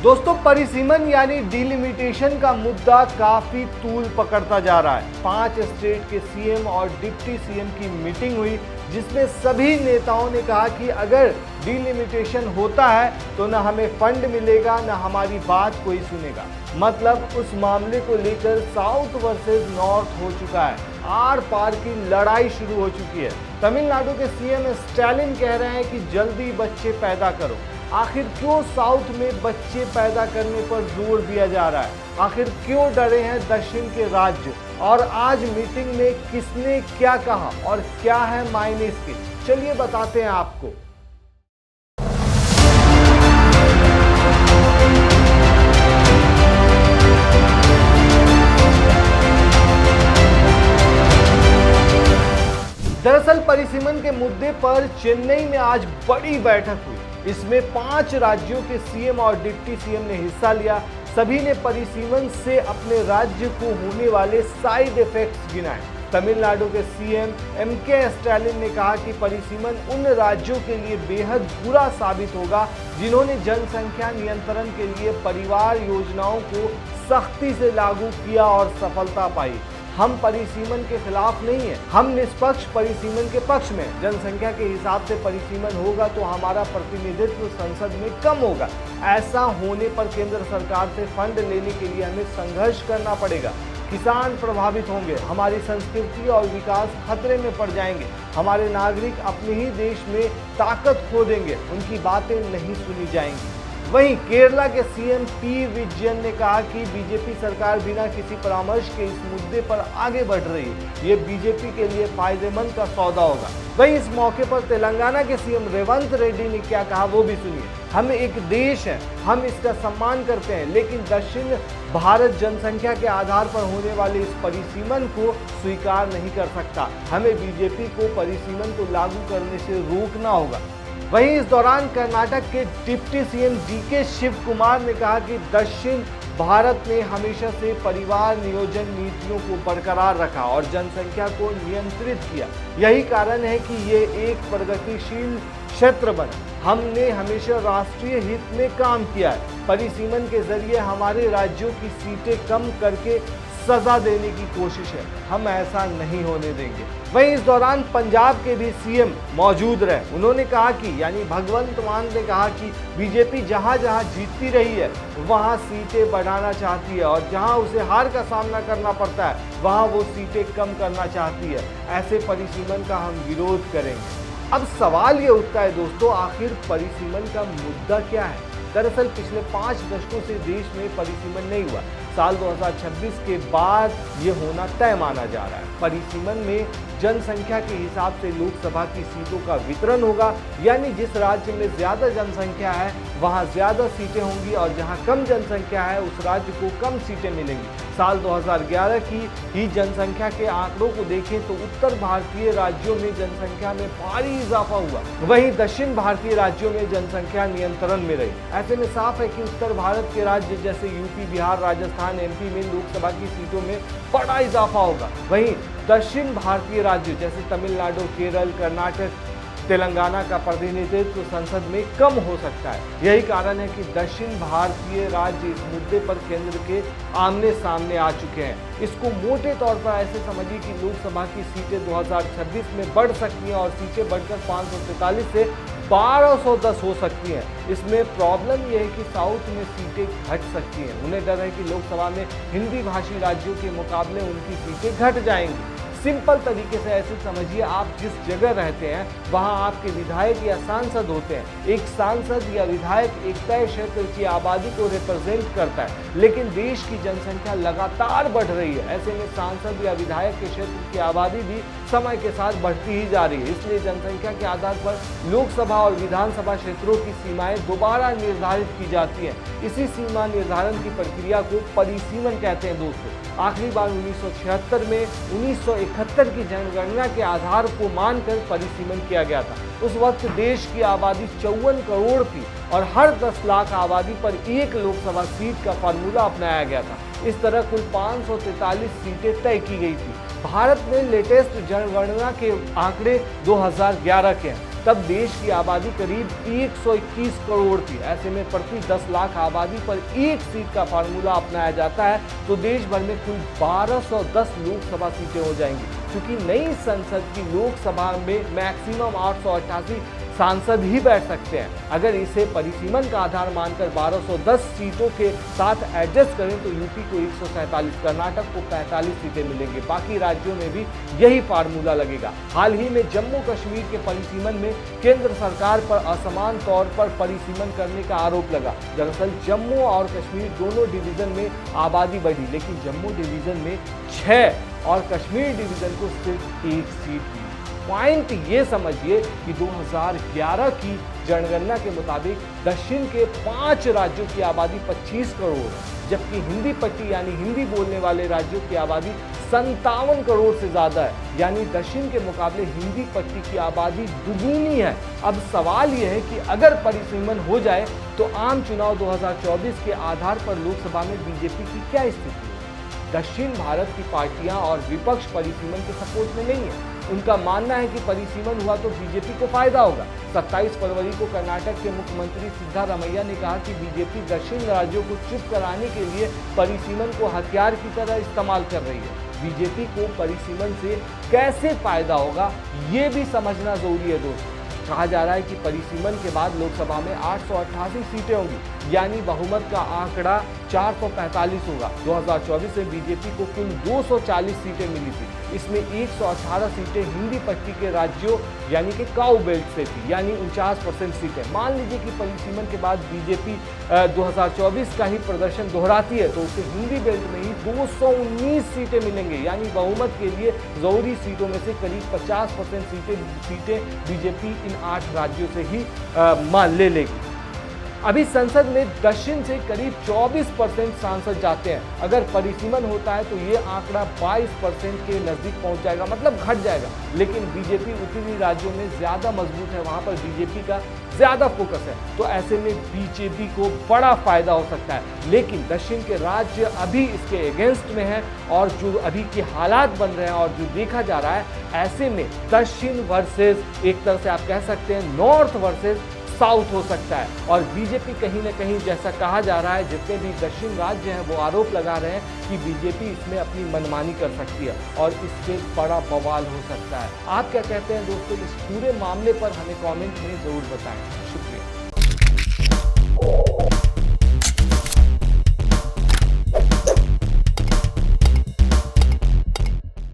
दोस्तों, परिसीमन यानी डिलिमिटेशन का मुद्दा काफी तूल पकड़ता जा रहा है। 5 स्टेट के सीएम और डिप्टी सीएम की मीटिंग हुई, जिसमें सभी नेताओं ने कहा कि अगर डिलिमिटेशन होता है तो न हमें फंड मिलेगा, न हमारी बात कोई सुनेगा। मतलब उस मामले को लेकर साउथ वर्सेस नॉर्थ हो चुका है, आर पार की लड़ाई शुरू हो चुकी है। तमिलनाडु के सीएम स्टालिन कह रहे हैं कि जल्दी बच्चे पैदा करो। आखिर क्यों साउथ में बच्चे पैदा करने पर जोर दिया जा रहा है? आखिर क्यों डरे हैं दक्षिण के राज्य? और आज मीटिंग में किसने क्या कहा और क्या है मायने इसके, चलिए बताते हैं आपको। दरअसल परिसीमन के मुद्दे पर चेन्नई में आज बड़ी बैठक हुई। इसमें 5 राज्यों के सीएम और डिप्टी सीएम ने हिस्सा लिया। सभी ने परिसीमन से अपने राज्य को होने वाले साइड इफेक्ट्स गिनाए। तमिलनाडु के सीएम एमके स्टालिन ने कहा कि परिसीमन उन राज्यों के लिए बेहद बुरा साबित होगा जिन्होंने जनसंख्या नियंत्रण के लिए परिवार योजनाओं को सख्ती से लागू किया और सफलता पाई। हम परिसीमन के खिलाफ नहीं है, हम निष्पक्ष परिसीमन के पक्ष में। जनसंख्या के हिसाब से परिसीमन होगा तो हमारा प्रतिनिधित्व संसद में कम होगा। ऐसा होने पर केंद्र सरकार से फंड लेने के लिए हमें संघर्ष करना पड़ेगा। किसान प्रभावित होंगे, हमारी संस्कृति और विकास खतरे में पड़ जाएंगे, हमारे नागरिक अपने ही देश में ताकत खो देंगे, उनकी बातें नहीं सुनी जाएंगी। वहीं केरला के सीएम पी विजयन ने कहा कि बीजेपी सरकार बिना किसी परामर्श के इस मुद्दे पर आगे बढ़ रही है। ये बीजेपी के लिए फायदेमंद का सौदा होगा। वहीं इस मौके पर तेलंगाना के सीएम रेवंत रेड्डी ने क्या कहा वो भी सुनिए। हम एक देश है, हम इसका सम्मान करते हैं, लेकिन दक्षिण भारत जनसंख्या के आधार पर होने वाले इस परिसीमन को स्वीकार नहीं कर सकता। हमें बीजेपी को परिसीमन को लागू करने से रोकना होगा। वहीं इस दौरान कर्नाटक के deputy CM DK Shiva Kumar ने कहा कि दक्षिण भारत ने हमेशा से परिवार नियोजन नीतियों को बरकरार रखा और जनसंख्या को नियंत्रित किया। यही कारण है कि ये एक प्रगतिशील क्षेत्र बना। हमने हमेशा राष्ट्रीय हित में काम किया है। परिसीमन के जरिए हमारे राज्यों की सीटें कम करके सजा देने की कोशिश है, हम ऐसा नहीं होने देंगे। वहीं इस दौरान पंजाब के भी सीएम मौजूद रहे। उन्होंने कहा कि यानी भगवंत मान ने कहा कि बीजेपी जहां जहां जीतती रही है वहां सीटें बढ़ाना चाहती है और जहां उसे हार का सामना करना पड़ता है वहां वो सीटें कम करना चाहती है। ऐसे परिसीमन का हम विरोध करेंगे। अब सवाल ये उठता है दोस्तों, आखिर परिसीमन का मुद्दा क्या है? दरअसल पिछले 5 दशकों से देश में परिसीमन नहीं हुआ। साल 2026 के बाद ये होना तय माना जा रहा है। परिसीमन में जनसंख्या के हिसाब से लोकसभा की सीटों का वितरण होगा, यानी जिस राज्य में ज्यादा जनसंख्या है वहां ज्यादा सीटें होंगी और जहां कम जनसंख्या है उस राज्य को कम सीटें मिलेंगी। साल 2011 की ही जनसंख्या के आंकड़ों को देखें तो उत्तर भारतीय राज्यों में जनसंख्या में भारी इजाफा हुआ, वहीं दक्षिण भारतीय राज्यों में जनसंख्या नियंत्रण में रही। ऐसे में साफ है कि उत्तर भारत के राज्य जैसे यूपी, बिहार, राजस्थान, एमपी में लोकसभा की सीटों में बड़ा इजाफा होगा। वहीं दक्षिण भारतीय राज्य जैसे तमिलनाडु, केरल, कर्नाटक, तेलंगाना का प्रतिनिधित्व संसद में कम हो सकता है। यही कारण है कि दक्षिण भारतीय राज्य इस मुद्दे पर केंद्र के आमने सामने आ चुके हैं। इसको मोटे तौर पर ऐसे समझिए कि लोकसभा की सीटें 2026 में बढ़ सकती हैं और सीटें बढ़कर 543 से 1210 हो सकती हैं। इसमें प्रॉब्लम यह है कि साउथ में सीटें घट सकती हैं। उन्हें डर है कि लोकसभा में हिंदी भाषी राज्यों के मुकाबले उनकी सीटें घट जाएंगी। सिंपल तरीके से ऐसे समझिए, आप जिस जगह रहते हैं वहां आपके विधायक या सांसद होते हैं। एक सांसद या विधायक एक तय क्षेत्र की आबादी को रिप्रेजेंट करता है, लेकिन देश की जनसंख्या लगातार बढ़ रही है। ऐसे में सांसद या विधायक के क्षेत्र की आबादी भी समय के साथ बढ़ती ही जा रही है। इसलिए जनसंख्या के आधार पर लोकसभा और विधानसभा क्षेत्रों की सीमाएं दोबारा निर्धारित की जाती हैं। इसी सीमा निर्धारण की प्रक्रिया को परिसीमन कहते हैं दोस्तों। आखिरी बार 1976 में 1971 की जनगणना के आधार को मानकर परिसीमन किया गया था। उस वक्त देश की आबादी 54 करोड़ थी और हर 10 लाख आबादी पर एक लोकसभा सीट का फार्मूला अपनाया गया था। इस तरह कुल 543 सीटें तय की गई थी। भारत में लेटेस्ट जनगणना के आंकड़े 2011 के हैं। तब देश की आबादी करीब 121 करोड़ थी। ऐसे में प्रति 10 लाख आबादी पर एक सीट का फार्मूला अपनाया जाता है तो देश भर में कुल 1210 लोकसभा सीटें हो जाएंगी। क्योंकि नई संसद की लोकसभा में मैक्सिमम 888 सांसद ही बैठ सकते हैं। अगर इसे परिसीमन का आधार मानकर 1210 सीटों के साथ एडजस्ट करें तो यूपी को 147, कर्नाटक को 45 सीटें मिलेंगी। बाकी राज्यों में भी यही फार्मूला लगेगा। हाल ही में जम्मू कश्मीर के परिसीमन में केंद्र सरकार पर असमान तौर पर परिसीमन करने का आरोप लगा। दरअसल जम्मू और कश्मीर दोनों डिवीजन में आबादी बढ़ी, लेकिन जम्मू डिवीजन में 6 और कश्मीर डिवीजन को सिर्फ 1 सीट मिली। पॉइंट ये समझिए कि 2011 की जनगणना के मुताबिक दक्षिण के 5 राज्यों की आबादी 25 करोड़ है, जबकि हिंदी पट्टी यानी हिंदी बोलने वाले राज्यों की आबादी 57 करोड़ से ज्यादा है। यानी दक्षिण के मुकाबले हिंदी पट्टी की आबादी दुगुनी है। अब सवाल यह है कि अगर परिसीमन हो जाए तो आम चुनाव 2024 के आधार पर लोकसभा में बीजेपी की क्या स्थिति है? दक्षिण भारत की पार्टियां और विपक्ष परिसीमन के सपोर्ट में नहीं है। उनका मानना है कि परिसीमन हुआ तो बीजेपी को फायदा होगा। 27 फरवरी को कर्नाटक के मुख्यमंत्री सिद्धारमैया ने कहा कि बीजेपी दक्षिण राज्यों को चुप कराने के लिए परिसीमन को हथियार की तरह इस्तेमाल कर रही है। बीजेपी को परिसीमन से कैसे फायदा होगा ये भी समझना जरूरी है दोस्तों। कहा जा रहा है कि परिसीमन के बाद लोकसभा में 888 सीटें होंगी, यानी बहुमत का आंकड़ा 445 होगा। 2024 में बीजेपी को कुल 240 सीटें मिली थी। इसमें 118 सीटें हिंदी पट्टी के राज्यों यानी कि काऊ बेल्ट से थी, यानी 49% सीटें। मान लीजिए कि परिसीमन के बाद बीजेपी 2024 का ही प्रदर्शन दोहराती है तो उसे हिंदी बेल्ट में ही 219 सीटें मिलेंगे, यानी बहुमत के लिए जरूरी सीटों में से करीब 50% सीटें बीजेपी इन 8 राज्यों से ही ले लेगी। अभी संसद में दक्षिण से करीब 24% सांसद जाते हैं। अगर परिसीमन होता है तो ये आंकड़ा 22% के नजदीक पहुंच जाएगा, मतलब घट जाएगा। लेकिन बीजेपी उत्तरी राज्यों में ज्यादा मजबूत है, वहां पर बीजेपी का ज्यादा फोकस है, तो ऐसे में बीजेपी को बड़ा फायदा हो सकता है। लेकिन दक्षिण के राज्य अभी इसके अगेंस्ट में है और जो अभी के हालात बन रहे हैं और जो देखा जा रहा है, ऐसे में दक्षिण वर्सेस, एक तरह से आप कह सकते हैं नॉर्थ वर्सेस साउथ हो सकता है। और बीजेपी कहीं ना कहीं, जैसा कहा जा रहा है, जितने भी दक्षिण राज्य हैं वो आरोप लगा रहे हैं कि बीजेपी इसमें अपनी मनमानी कर सकती है और इससे बड़ा बवाल हो सकता है। आप क्या कहते हैं दोस्तों? इस पूरे मामले पर हमें कमेंट में जरूर बताएं। शुक्रिया।